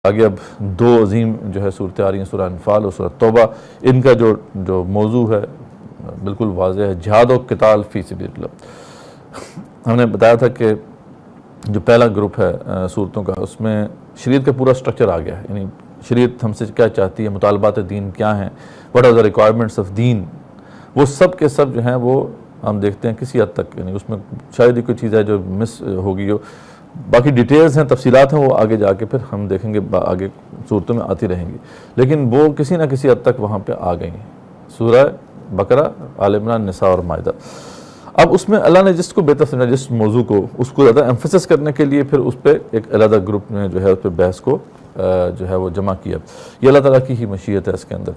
آگے اب دو عظیم جو ہے صورتیں آ رہی ہیں، سورہ انفال اور سورہ توبہ۔ ان کا جو موضوع ہے بالکل واضح ہے، جہاد و قتال فی سبیل اللہ۔ ہم نے بتایا تھا کہ جو پہلا گروپ ہے صورتوں کا، اس میں شریعت کا پورا سٹرکچر آ گیا ہے، یعنی شریعت ہم سے کیا چاہتی ہے، مطالبات دین کیا ہیں، what are the requirements of دین، وہ سب کے سب جو ہیں وہ ہم دیکھتے ہیں کسی حد تک، یعنی اس میں شاید ہی کوئی چیز ہے جو مس ہوگی، جو باقی ڈیٹیلز ہیں، تفصیلات ہیں، وہ آگے جا کے پھر ہم دیکھیں گے، آگے صورتوں میں آتی رہیں گی، لیکن وہ کسی نہ کسی حد تک وہاں پہ آ گئی ہیں۔ سورہ بقرہ، آل عمران، نساء اور مائدہ۔ اب اس میں اللہ نے جس کو بہتر سمجھا، جس موضوع کو، اس کو زیادہ ایمفسس کرنے کے لیے پھر اس پہ ایک علیحدہ گروپ میں جو ہے اس پہ بحث کو جو ہے وہ جمع کیا۔ یہ اللہ تعالیٰ کی ہی مشیت ہے اس کے اندر۔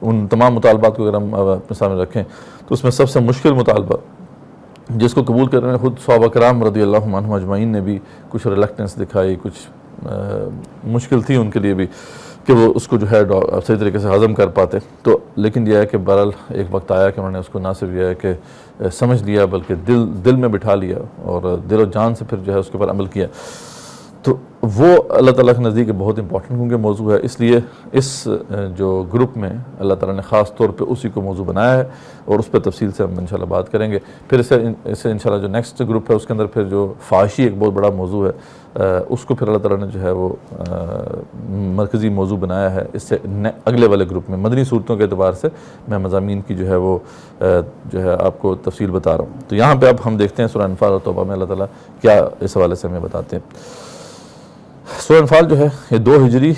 ان تمام مطالبات کو اگر ہم اپنے سامنے رکھیں تو اس میں سب سے مشکل مطالبہ جس کو قبول کرنے میں خود صحابہ کرام رضی اللہ عنہم اجمعین نے بھی کچھ ریلکٹنس دکھائی، کچھ مشکل تھی ان کے لیے بھی کہ وہ اس کو جو ہے صحیح طریقے سے ہضم کر پاتے، تو لیکن یہ ہے کہ بہرحال ایک وقت آیا کہ انہوں نے اس کو نہ صرف یہ ہے کہ سمجھ لیا بلکہ دل میں بٹھا لیا اور دل و جان سے پھر جو ہے اس کے اوپر عمل کیا۔ تو وہ اللہ تعالیٰ کے نزدیک بہت امپورٹنٹ ہوں گے موضوع ہے، اس لیے اس جو گروپ میں اللہ تعالیٰ نے خاص طور پہ اسی کو موضوع بنایا ہے اور اس پہ تفصیل سے ہم انشاءاللہ بات کریں گے۔ پھر اسے انشاءاللہ جو نیکسٹ گروپ ہے اس کے اندر پھر جو فحاشی ایک بہت بڑا موضوع ہے، اس کو پھر اللہ تعالیٰ نے جو ہے وہ مرکزی موضوع بنایا ہے۔ اس سے اگلے والے گروپ میں مدنی صورتوں کے اعتبار سے میں مضامین کی جو ہے وہ جو ہے آپ کو تفصیل بتا رہا ہوں۔ تو یہاں پہ اب ہم دیکھتے ہیں سورہ انفال اور توبہ میں اللہ تعالیٰ کیا اس حوالے سے ہمیں بتاتے ہیں۔ سورہ انفال جو ہے یہ 2 ہجری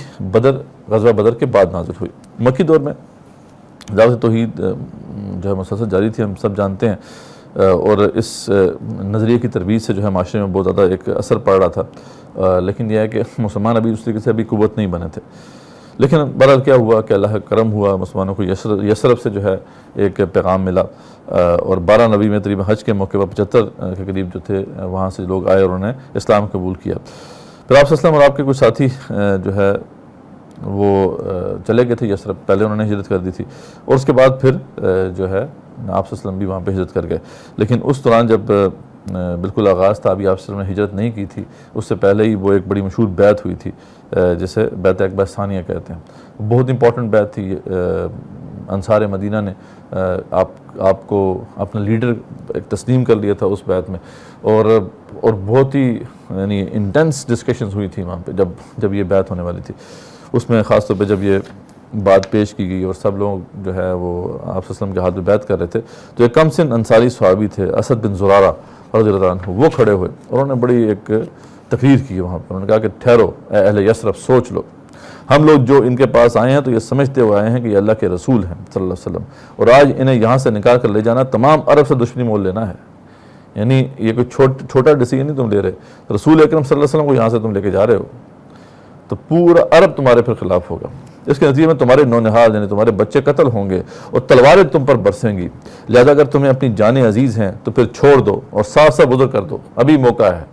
غزوہ بدر کے بعد نازل ہوئی۔ مکی دور میں دعوت توحید جو ہے مسلسل جاری تھی، ہم سب جانتے ہیں، اور اس نظریے کی ترویج سے جو ہے معاشرے میں بہت زیادہ ایک اثر پڑ رہا تھا، لیکن یہ ہے کہ مسلمان ابھی اس طریقے سے ابھی قوت نہیں بنے تھے۔ لیکن بہرحال کیا ہوا کہ اللہ کا کرم ہوا، مسلمانوں کو یثرب سے جو ہے ایک پیغام ملا، اور 12 نبی میں تقریباً حج کے موقع پر 75 کے قریب جو تھے وہاں سے لوگ آئے اور انہوں نے اسلام قبول کیا۔ پھر آپ صلی اللہ علیہ وسلم اور آپ کے کچھ ساتھی جو ہے وہ چلے گئے تھے یثرب، پہلے انہوں نے ہجرت کر دی تھی، اور اس کے بعد پھر جو ہے آپ صلی اللہ علیہ وسلم بھی وہاں پہ ہجرت کر گئے۔ لیکن اس دوران جب بالکل آغاز تھا، ابھی آپ صلی اللہ علیہ وسلم نے ہجرت نہیں کی تھی، اس سے پہلے ہی وہ ایک بڑی مشہور بیعت ہوئی تھی جسے بیعت عقبہ ثانیہ کہتے ہیں۔ بہت امپورٹنٹ بیعت تھی، انصار مدینہ نے آپ کو اپنا لیڈر ایک تسلیم کر لیا تھا اس بیعت میں، اور بہت ہی یعنی انٹینس ڈسکشنز ہوئی تھی وہاں پہ جب یہ بیعت ہونے والی تھی۔ اس میں خاص طور پہ جب یہ بات پیش کی گئی اور سب لوگ جو ہے وہ آپ صلی اللہ علیہ وسلم کے ہاتھ میں بیعت کر رہے تھے، تو ایک کم سن انصاری صحابی تھے اسد بن زرارہ رضی اللہ عنہ، وہ کھڑے ہوئے اور انہوں نے بڑی ایک تقریر کی وہاں پہ۔ انہوں نے کہا کہ ٹھہرو اے اہل یثرب، سوچ لو، ہم لوگ جو ان کے پاس آئے ہیں تو یہ سمجھتے ہوئے آئے ہیں کہ یہ اللہ کے رسول ہیں صلی اللہ علیہ وسلم، اور آج انہیں یہاں سے نکال کر لے جانا تمام عرب سے دشمنی مول لینا ہے۔ یعنی یہ کوئی چھوٹا ڈیسیجن نہیں تم لے رہے، رسول اکرم صلی اللہ علیہ وسلم کو یہاں سے تم لے کے جا رہے ہو تو پورا عرب تمہارے پھر خلاف ہوگا، اس کے نتیجے میں تمہارے نونہال یعنی تمہارے بچے قتل ہوں گے اور تلواریں تم پر برسیں گی، لہذا اگر تمہیں اپنی جانیں عزیز ہیں تو پھر چھوڑ دو اور صاف صاف عذر کر دو، ابھی موقع ہے،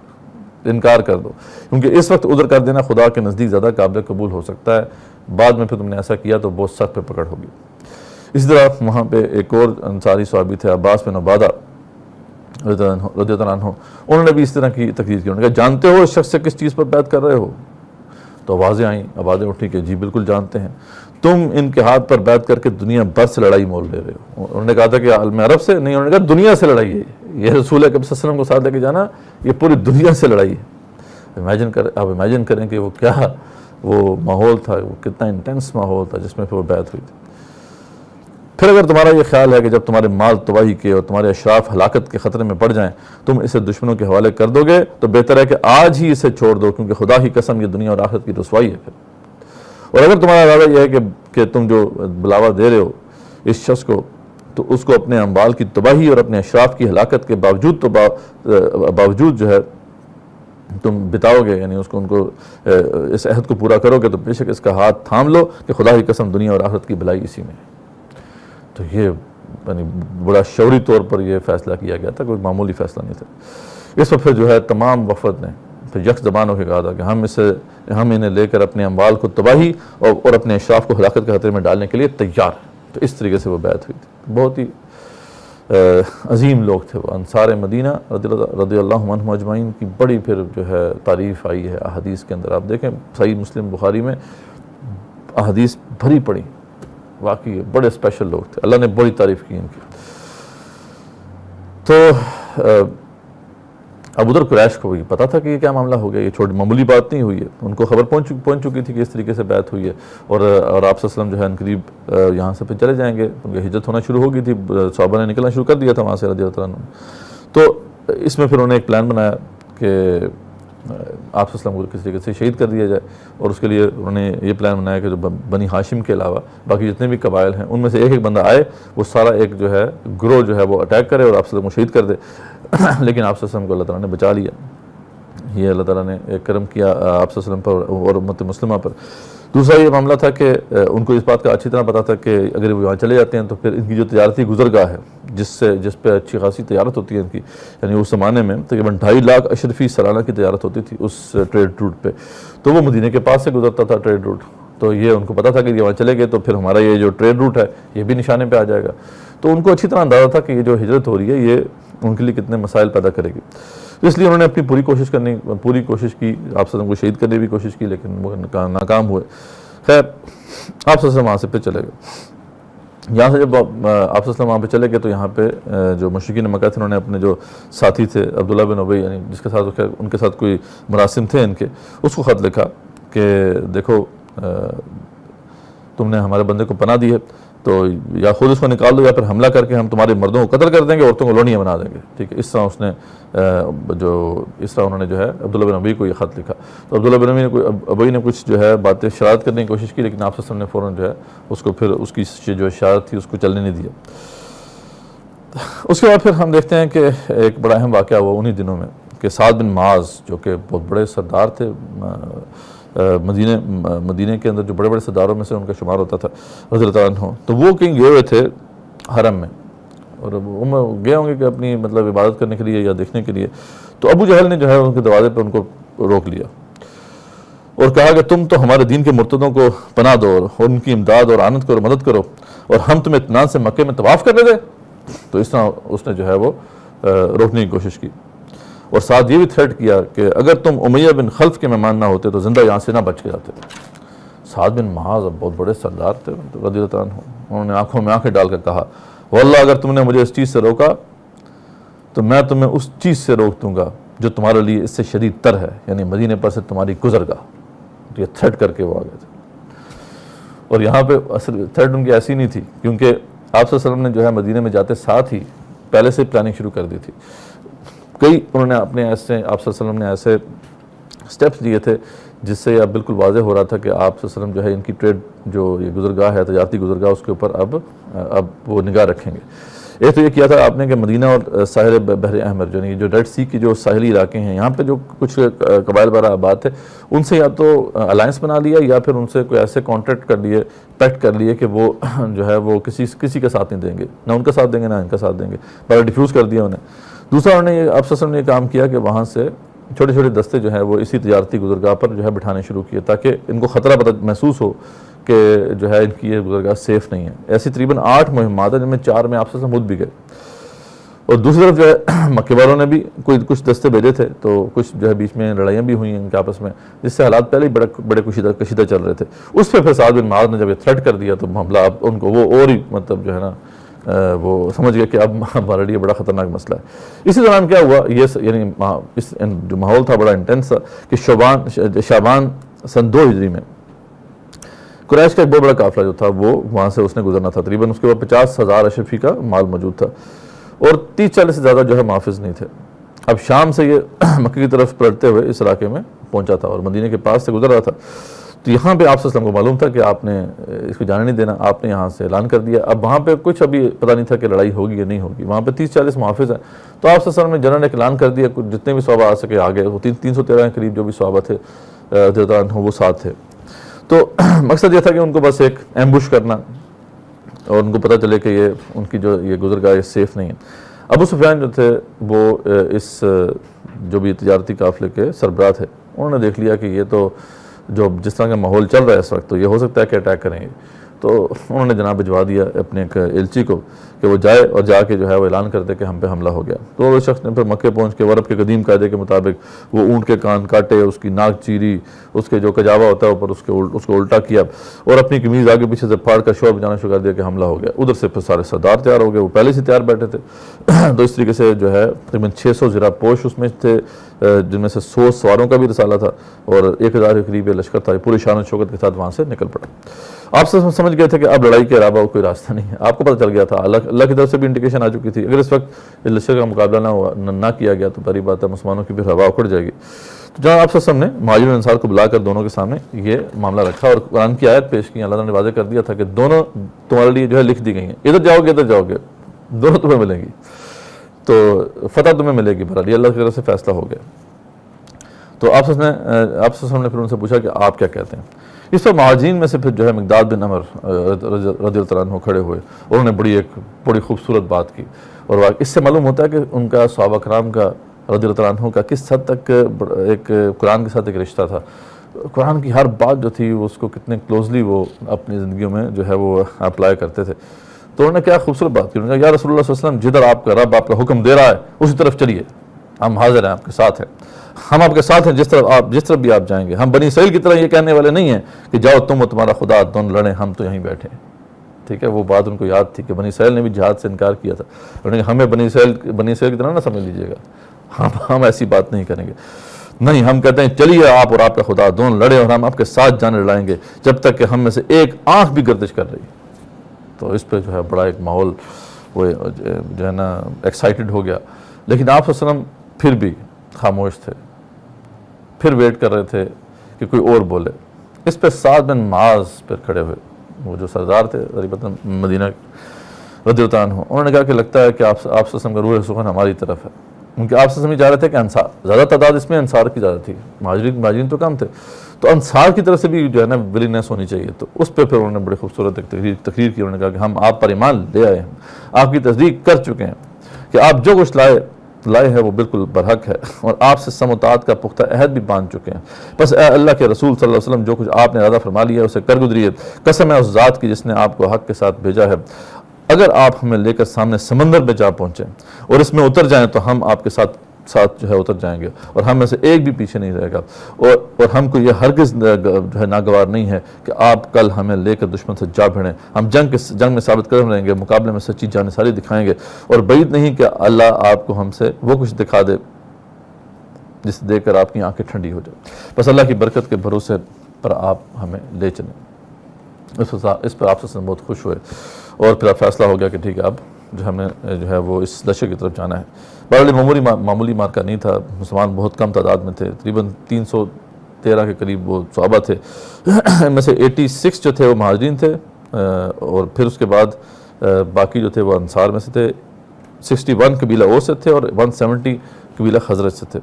انکار کر دو، کیونکہ اس وقت عذر کر دینا خدا کے نزدیک زیادہ قابل قبول ہو سکتا ہے، بعد میں پھر تم نے ایسا کیا تو بہت سخت پہ پکڑ ہوگی۔ اسی طرح وہاں پہ ایک اور انصاری صحابی تھے عباس بن عبادہ رضی اللہ عنہ، انہوں نے بھی اس طرح کی تقریر کی۔ انہوں نے کہا جانتے ہو اس شخص سے کس چیز پر بیعت کر رہے ہو؟ تو آوازیں آئیں، آوازیں اٹھی کہ جی بالکل جانتے ہیں، تم ان کے ہاتھ پر بیعت کر کے دنیا بھر سے لڑائی مول لے رہے ہو۔ انہوں نے کہا تھا کہ عالم عرب سے نہیں، انہوں نے کہا دنیا سے لڑائی ہے، یہ رسول اکرم صلی اللہ علیہ وسلم کو ساتھ لے کے جانا، یہ پوری دنیا سے لڑائی ہے۔ آپ امیجن کریں کہ وہ کیا وہ ماحول تھا، وہ کتنا انٹینس ماحول تھا جس میں پھر وہ بیعت ہوئی تھی۔ پھر اگر تمہارا یہ خیال ہے کہ جب تمہارے مال تباہی کے اور تمہارے اشراف ہلاکت کے خطرے میں پڑ جائیں تم اسے دشمنوں کے حوالے کر دو گے تو بہتر ہے کہ آج ہی اسے چھوڑ دو، کیونکہ خدا کی قسم یہ دنیا اور آخرت کی رسوائی ہے پھر۔ اور اگر تمہارا ارادہ یہ ہے کہ تم جو بلاوا دے رہے ہو اس شخص کو، تو اس کو اپنے اموال کی تباہی اور اپنے اشراف کی ہلاکت کے باوجود جو ہے تم بتاؤ گے، یعنی ان کو اس عہد کو پورا کرو گے، تو بے شک اس کا ہاتھ تھام لو کہ خدا کی قسم دنیا اور آخرت کی بھلائی اسی میں ہے۔ تو یہ یعنی بڑا شعوری طور پر یہ فیصلہ کیا گیا تھا، کوئی معمولی فیصلہ نہیں تھا۔ اس وقت پھر جو ہے تمام وفد نے پھر یک زبان ہو کے کہا تھا کہ ہم انہیں لے کر اپنے اموال کو تباہی اور اپنے اشراف کو ہلاکت کے خطرے میں ڈالنے کے لیے تیار ہیں۔ تو اس طریقے سے وہ بیعت ہوئی تھی، بہت ہی عظیم لوگ تھے وہ انصار مدینہ رضی اللہ عنہم اجمعین کی بڑی پھر جو ہے تعریف آئی ہے احادیث کے اندر. آپ دیکھیں صحیح مسلم بخاری میں احادیث بھری پڑی, واقعی بڑے اسپیشل لوگ تھے, اللہ نے بڑی تعریف کی ان کی. تو ابو ذر قریش کو بھی پتا تھا کہ یہ کیا معاملہ ہو گیا, یہ چھوٹی معمولی بات نہیں ہوئی ہے, ان کو خبر پہنچ چکی تھی کہ اس طریقے سے بیعت ہوئی ہے, اور آپ صلی اللہ علیہ وسلم جو ہے قریب یہاں سے پھر چلے جائیں گے, کیونکہ ہجرت ہونا شروع ہو گئی تھی, صحابہ نے نکلنا شروع کر دیا تھا وہاں سے رضی اللہ عنہ. تو اس میں پھر انہوں نے ایک پلان بنایا کہ آپ صلی اللہ علیہ وسلم کو کسی طریقے سے شہید کر دیا جائے, اور اس کے لیے انہوں نے یہ پلان بنایا کہ جو بنی ہاشم کے علاوہ باقی جتنے بھی قبائل ہیں ان میں سے ایک بندہ آئے, وہ سارا ایک جو ہے گروہ جو ہے وہ اٹیک کرے اور آپ صلی اللہ علیہ وسلم کو شہید کر دے. لیکن آپ صلی اللہ علیہ وسلم کو اللہ تعالیٰ نے بچا لیا. یہ اللہ تعالیٰ نے ایک کرم کیا آپ صلی اللہ علیہ وسلم پر اور امت مسلمہ پر. دوسرا یہ معاملہ تھا کہ ان کو اس بات کا اچھی طرح پتا تھا کہ اگر وہ یہاں چلے جاتے ہیں تو پھر ان کی جو تجارتی گزرگاہ ہے جس پہ اچھی خاصی تجارت ہوتی ہے ان کی, یعنی اس زمانے میں تقریباً 2.5 لاکھ اشرفی سالانہ کی تجارت ہوتی تھی اس ٹریڈ روٹ پہ, تو وہ مدینہ کے پاس سے گزرتا تھا ٹریڈ روٹ. تو یہ ان کو پتا تھا کہ یہ وہاں چلے گئے تو پھر ہمارا یہ جو ٹریڈ روٹ ہے یہ بھی نشانے پہ آ جائے گا. تو ان کو اچھی طرح اندازہ تھا کہ یہ جو ہجرت ہو رہی ہے یہ ان کے لیے کتنے مسائل پیدا کرے گی, اس لیے انہوں نے اپنی پوری کوشش کی, آپ صلی اللہ علیہ وسلم کو شہید کرنے کی کوشش کی, لیکن وہ ناکام ہوئے. خیر آپ صلی اللہ علیہ وسلم وہاں سے پہ چلے گئے. یہاں سے جب آپ صلی اللہ علیہ وسلم وہاں پہ چلے گئے تو یہاں پہ جو مشرکین مکہ تھے انہوں نے اپنے جو ساتھی تھے عبداللہ بن ابی, یعنی جس کے ساتھ ان کے ساتھ کوئی مراسم تھے ان کے, اس کو خط لکھا کہ دیکھو تم نے ہمارے بندے کو پناہ دی ہے تو یا خود اس کو نکال دو یا پھر حملہ کر کے ہم تمہارے مردوں کو قتل کر دیں گے, عورتوں کو لونیاں بنا دیں گے. ٹھیک ہے, اس طرح انہوں نے جو ہے عبداللہ بن ابی کو یہ خط لکھا. تو عبداللہ بن ابی نے کچھ جو ہے باتیں شرارت کرنے کی کوشش کی, لیکن آپ صلی اللہ علیہ وسلم نے فوراً جو ہے اس کو پھر اس کی جو شرارت تھی اس کو چلنے نہیں دیا. اس کے بعد پھر ہم دیکھتے ہیں کہ ایک بڑا اہم واقعہ ہوا انہی دنوں میں کہ سعد بن معاذ جو کہ بہت بڑے سردار تھے, مدینہ کے اندر جو بڑے بڑے سرداروں میں سے ان کا شمار ہوتا تھا رضی اللہ عنہ, تو وہ کہیں گئے ہوئے تھے حرم میں, اور وہ گئے ہوں گے کہ اپنی مطلب عبادت کرنے کے لیے یا دیکھنے کے لیے. تو ابو جہل نے جو ہے ان کے دروازے پہ ان کو روک لیا اور کہا کہ تم تو ہمارے دین کے مرتدوں کو پناہ دو اور ان کی امداد اور آنت کرو, مدد کرو, اور ہم تمہیں اطمینان سے مکے میں طواف کرنے دیں. تو اس طرح اس نے جو ہے وہ روکنے کی کوشش کی, اور ساتھ یہ بھی تھریٹ کیا کہ اگر تم امیہ بن خلف کے مہمان نہ ہوتے تو زندہ یہاں سے نہ بچ کے جاتے. سعد بن معاذ بہت بڑے سردار تھے رضی اللہ عنہ, انہوں نے آنکھوں میں آنکھیں ڈال کر کہا واللہ اگر تم نے مجھے اس چیز سے روکا تو میں تمہیں اس چیز سے روک دوں گا جو تمہارے لیے اس سے شدید تر ہے, یعنی مدینے پر سے تمہاری گزرگاہ. یہ تھریٹ کر کے وہ آ گئے تھے. اور یہاں پہ اصل تھریٹ ان کی ایسی نہیں تھی, کیونکہ آپ صلی اللہ علیہ وسلم نے جو ہے مدینے میں جاتے ساتھ ہی پہلے سے پلاننگ شروع کر دی تھی. کئی انہوں نے اپنے ایسے آپ صلی اللہ علیہ وسلم نے ایسے سٹیپس دیے تھے جس سے یہ اب بالکل واضح ہو رہا تھا کہ آپ صلی اللہ علیہ وسلم جو ہے ان کی ٹریڈ جو یہ گزرگاہ ہے تجارتی گزرگاہ اس کے اوپر اب وہ نگاہ رکھیں گے. ایک تو یہ کیا تھا آپ نے کہ مدینہ اور ساحل بحر احمر جو ریڈ سی کی جو ساحلی علاقے ہیں یہاں پہ جو کچھ قبائل وغیرہ آباد تھے ان سے یا تو الائنس بنا لیا یا پھر ان سے کوئی ایسے کانٹریکٹ کر لیے, پیکٹ کر لیے کہ وہ جو ہے وہ کسی کا ساتھ نہیں دیں گے, نہ ان کا ساتھ دیں گے نہ ان کا ساتھ دیں گے, پر ڈیفیوز کر دیا انہیں. دوسرا انہوں نے آپ صلی اللہ علیہ وسلم نے یہ کام کیا کہ وہاں سے چھوٹے چھوٹے دستے جو ہیں وہ اسی تجارتی گزرگاہ پر جو ہے بٹھانے شروع کیے تاکہ ان کو خطرہ محسوس ہو کہ جو ہے ان کی یہ گزرگاہ سیف نہیں ہے. ایسی تقریباً 8 مہمات ہیں جن میں 4 میں آپ صلی اللہ علیہ وسلم خود بھی گئے. اور دوسری طرف جو ہے مکے والوں نے بھی کچھ دستے بھیجے تھے, تو کچھ جو ہے بیچ میں لڑائیاں بھی ہوئی ہیں ان کے آپس میں, جس سے حالات پہلے ہی بڑے کشیدہ چل رہے تھے. اس پہ پھر سعد بن معاذ نے جب یہ تھریٹ کر دیا تو معاملہ اب ان کو وہ اور ہی مطلب جو ہے نا وہ سمجھ گئے کہ اب ہمارے لیے بڑا خطرناک مسئلہ ہے. اسی دوران کیا ہوا, یہ یعنی جو ماحول تھا بڑا انٹینس تھا کہ شعبان سن 2 ہجری میں قریش کا ایک بہت بڑا قافلہ جو تھا وہ وہاں سے اس نے گزرنا تھا. تقریباً اس کے بعد 50,000 اشرفی کا مال موجود تھا اور 30-40 سے زیادہ جو ہے محافظ نہیں تھے. اب شام سے یہ مکہ کی طرف پلٹتے ہوئے اس علاقے میں پہنچا تھا اور مدینہ کے پاس سے گزر رہا تھا. تو یہاں پہ آپ صلی اللہ علیہ وسلم کو معلوم تھا کہ آپ نے اس کو جانے نہیں دینا, آپ نے یہاں سے اعلان کر دیا. اب وہاں پہ کچھ ابھی پتہ نہیں تھا کہ لڑائی ہوگی یا نہیں ہوگی, وہاں پہ 30-40 محافظ ہیں. تو آپ صلی اللہ علیہ وسلم نے جنرل ایک اعلان کر دیا, جتنے بھی صحابہ آ سکے آگے, وہ 313 کے قریب جو بھی صحابہ تھے وہ ساتھ تھے. تو مقصد یہ تھا کہ ان کو بس ایک ایمبوش کرنا اور ان کو پتہ چلے کہ یہ ان کی جو یہ گزرگاہ یہ سیف نہیں ہے. ابو سفیان جو تھے وہ اس جو بھی تجارتی قافلے کے سربراہ تھے, انہوں نے دیکھ لیا کہ یہ تو جو جس طرح کا ماحول چل رہا ہے اس وقت تو یہ ہو سکتا ہے کہ اٹیک کریں گے. تو انہوں نے جناب بھجوا دیا اپنے ایک ایلچی کو کہ وہ جائے اور جا کے جو ہے وہ اعلان کر دے کہ ہم پہ حملہ ہو گیا. تو وہ شخص نے پھر مکے پہنچ کے عرب کے قدیم قاعدے کے مطابق وہ اونٹ کے کان کاٹے, اس کی ناک چیری, اس کے جو کجاوا ہوتا ہے اوپر اس کو الٹا کیا اور اپنی قمیض آگے پیچھے سے پھاڑ کر شور بجانا شروع کر دیا کہ حملہ ہو گیا. ادھر سے پھر سارے سردار تیار ہو گئے, وہ پہلے سے تیار بیٹھے تھے. تو اس طریقے سے جو ہے تقریباً 600 زرہ پوش اس میں تھے, جن میں سے 100 سواروں کا بھی رسالہ تھا اور 1000 کے قریب لشکر تھا. پوری شان و شوکت کے ساتھ وہاں سے نکل پڑا. آپ سے سمجھ گئے تھے کہ اب لڑائی کے علاوہ کوئی راستہ نہیں ہے. آپ کو پتہ چل گیا تھا, اللہ کی طرف سے بھی انڈیکیشن آ چکی تھی. اگر اس وقت لشکر کا مقابلہ نہ کیا گیا تو بڑی بات ہے مسلمانوں کی بھی ہوا اکھڑ جائے گی. تو جہاں آپ سے ہم نے مہاجرین انصار کو بلا کر دونوں کے سامنے یہ معاملہ رکھا اور قرآن کی آیت پیش کی. اللہ تعالیٰ نے واضح کر دیا تھا کہ دونوں تمہارے لیے جو ہے لکھ دی گئی ہیں, ادھر جاؤ گے ادھر جاؤ گے, دونوں تمہیں ملیں گی, تو فتح تمہیں ملے گی. بہرحال اللہ کی طرف سے فیصلہ ہو گیا. تو آپ سے ہم نے پھر ان سے پوچھا کہ آپ کیا کہتے ہیں. اس پر مہاجرین میں سے پھر جو ہے مقداد بن عمر رضی اللہ عنہ کھڑے ہوئے اور انہوں نے بڑی خوبصورت بات کی. اور اس سے معلوم ہوتا ہے کہ ان کا صحابہ کرام کا رضی اللہ عنہ کا کس حد تک ایک قرآن کے ساتھ ایک رشتہ تھا. قرآن کی ہر بات جو تھی اس کو کتنے کلوزلی وہ اپنی زندگیوں میں جو ہے وہ اپلائی کرتے تھے. تو انہوں نے کیا خوبصورت بات کی. انہوں نے کہا یا رسول اللہ صلی اللہ علیہ وسلم, جدھر آپ کا رب آپ کا حکم دے رہا ہے اسی طرف چلیے, ہم حاضر ہیں, آپ کے ساتھ ہیں, ہم آپ کے ساتھ ہیں جس طرف بھی آپ جائیں گے. ہم بنی اسرائیل کی طرح یہ کہنے والے نہیں ہیں کہ جاؤ تم و تمہارا خدا دونوں لڑیں, ہم تو یہیں بیٹھے ہیں. ٹھیک ہے, وہ بات ان کو یاد تھی کہ بنی اسرائیل نے بھی جہاد سے انکار کیا تھا. انہوں نے کہا ہمیں بنی اسرائیل کی طرح نہ سمجھ لیجیے گا, ہم ایسی بات نہیں کریں گے. نہیں, ہم کہتے ہیں چلیے آپ اور آپ کا خدا دونوں لڑیں اور ہم آپ کے ساتھ جانے لڑائیں گے جب تک کہ ہم میں سے ایک آنکھ بھی گردش کر رہی. تو اس پہ جو ہے بڑا ایک ماحول وہ جو ہے نا ایکسائٹڈ ہو گیا. لیکن آپ صلی اللہ علیہ وسلم پھر بھی خاموش تھے, پھر ویٹ کر رہے تھے کہ کوئی اور بولے. اس پہ سعد بن معاذ پھر کھڑے ہوئے, وہ جو سردار تھے غریباً مدینہ رضی اللہ عنہ. انہوں نے کہا کہ لگتا ہے کہ آپ صلی اللہ علیہ وسلم کا روح سخن ہماری طرف ہے. کیونکہ آپ سے سمجھ جا رہے تھے کہ انصار زیادہ تعداد اس میں انصار کی زیادہ تھی, مہاجرین تو کم تھے. تو انصار کی طرف سے بھی جو ہے نا ویلنگنس ہونی چاہیے. تو اس پہ پھر انہوں نے بڑی خوبصورت ایک تقریر کی. انہوں نے کہا کہ ہم آپ پر ایمان لے آئے ہیں, آپ کی تصدیق کر چکے ہیں کہ آپ جو کچھ لائے ہیں وہ بالکل برحق ہے اور آپ سے سم و طاعت کا پختہ عہد بھی باندھ چکے ہیں. بس اے اللہ کے رسول صلی اللہ علیہ وسلم, جو کچھ آپ نے ارادہ فرما لیا ہے اسے کر گزریے. قسم ہے اس ذات کی جس نے آپ کو حق کے ساتھ بھیجا ہے, اگر آپ ہمیں لے کر سامنے سمندر میں جا پہنچیں اور اس میں اتر جائیں تو ہم آپ کے ساتھ جو ہے اتر جائیں گے اور ہم میں سے ایک بھی پیچھے نہیں رہے گا. اور ہم کو یہ ہرگز جو ہے ناگوار نہیں ہے کہ آپ کل ہمیں لے کر دشمن سے جا بھیڑیں. ہم جنگ میں ثابت قدم رہیں گے, مقابلے میں سچی جانساری دکھائیں گے, اور بعید نہیں کہ اللہ آپ کو ہم سے وہ کچھ دکھا دے جسے دیکھ کر آپ کی آنکھیں ٹھنڈی ہو جائیں. بس اللہ کی برکت کے بھروسے پر آپ ہمیں لے چلیں. اس پر آپ سے بہت خوش ہوئے اور پھر فیصلہ ہو گیا کہ ٹھیک ہے اب جو ہم نے جو ہے وہ اس لشکر کی طرف جانا ہے. بہرحال معمولی مارکا نہیں تھا, مسلمان بہت کم تعداد میں تھے, تقریباً 313 کے قریب وہ صحابہ تھے. ان میں سے 86 جو تھے وہ مہاجرین تھے, اور پھر اس کے بعد باقی جو تھے وہ انصار میں سے تھے. 61 قبیلہ اوس سے تھے اور 170 قبیلہ خزرج سے تھے.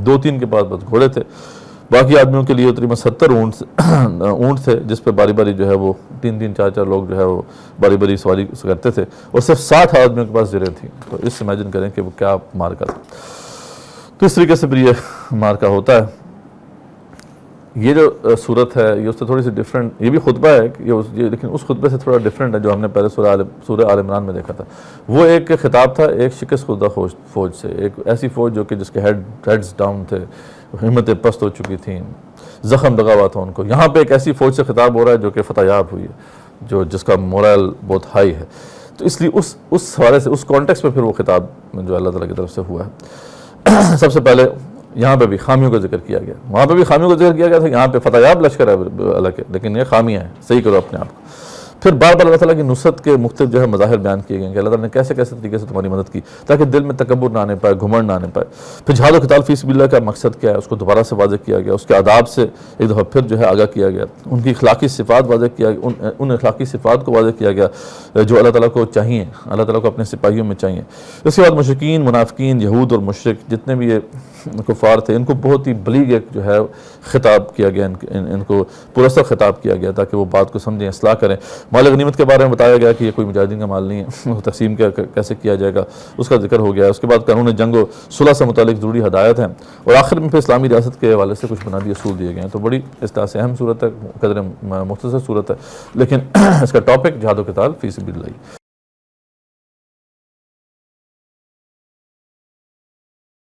2-3 کے بعد بس گھوڑے تھے. باقی آدمیوں کے لیے تقریباً 70 اونٹ تھے, جس پہ باری باری جو ہے وہ 3-3 4-4 لوگ جو ہے وہ باری باری سواری کرتے تھے, اور صرف 60 آدمیوں کے پاس زریں تھیں. تو اس سے امیجن کریں کہ وہ کیا مارکا تھا. تو اس طریقے سے پھر یہ مارکا ہوتا ہے. یہ جو صورت ہے یہ اس سے تھوڑی سی ڈیفرنٹ, یہ بھی خطبہ ہے لیکن اس خطبے سے تھوڑا ڈیفرنٹ ہے جو ہم نے پہلے سورہ آل عمران میں دیکھا تھا. وہ ایک خطاب تھا ایک شکست خوردہ فوج سے, ایک ایسی فوج جو کہ جس کے ہیڈز ڈاؤن تھے, ہمتیں پست ہو چکی تھیں, زخم لگا ہوا تھا ان کو. یہاں پہ ایک ایسی فوج سے خطاب ہو رہا ہے جو کہ فتح یاب ہوئی ہے, جس کا مورل بہت ہائی ہے. تو اس لیے اس حوالے سے اس کانٹیکس پہ پھر وہ خطاب جو اللہ تعالیٰ کی طرف سے ہوا ہے. سب سے پہلے یہاں پہ بھی خامیوں کا ذکر کیا گیا, وہاں پہ بھی خامیوں کا ذکر کیا گیا تھا. یہاں پہ فتح یاب لشکر ہے اللہ کے, لیکن یہ خامیاں ہیں, صحیح کرو اپنے آپ کو. پھر بار بار اللہ تعالیٰ کی نصرت کے مختلف جو ہے مظاہر بیان کیے گئے کہ اللہ تعالیٰ نے کیسے کیسے طریقے سے تمہاری مدد کی تاکہ دل میں تکبر نہ آنے پائے, گھمنڈ نہ آنے پائے. پھر جہاد و قتال فی سبیل اللہ کا مقصد کیا ہے اس کو دوبارہ سے واضح کیا گیا, اس کے آداب سے ایک دفعہ پھر جو ہے آگاہ کیا گیا, ان کی اخلاقی صفات واضح کیا گیا, ان اخلاقی صفات کو واضح کیا گیا جو اللہ تعالیٰ کو چاہیے, اللہ تعالیٰ کو اپنے سپاہیوں میں چاہیے. اس کے بعد مشرکین, منافقین, یہود اور مشرک جتنے بھی یہ کفار تھے ان کو بہت ہی بلیغ ایک جو ہے خطاب کیا گیا، ان کو پرستر خطاب کیا گیا تاکہ وہ بات کو سمجھیں، اصلاح کریں۔ مال غنیمت کے بارے میں بتایا گیا کہ یہ کوئی مجاہدین کا مال نہیں ہے، وہ تقسیم کیسے کیا جائے گا اس کا ذکر ہو گیا۔ اس کے بعد قانون جنگ و صلح سے متعلق ضروری ہدایت ہیں، اور آخر میں پھر اسلامی ریاست کے حوالے سے کچھ بنیادی اصول دیے گئے ہیں۔ تو بڑی اس طرح سے اہم صورت ہے، قدر مختصر صورت ہے، لیکن اس کا ٹاپک جہاد و قتال فی سبیل اللہ۔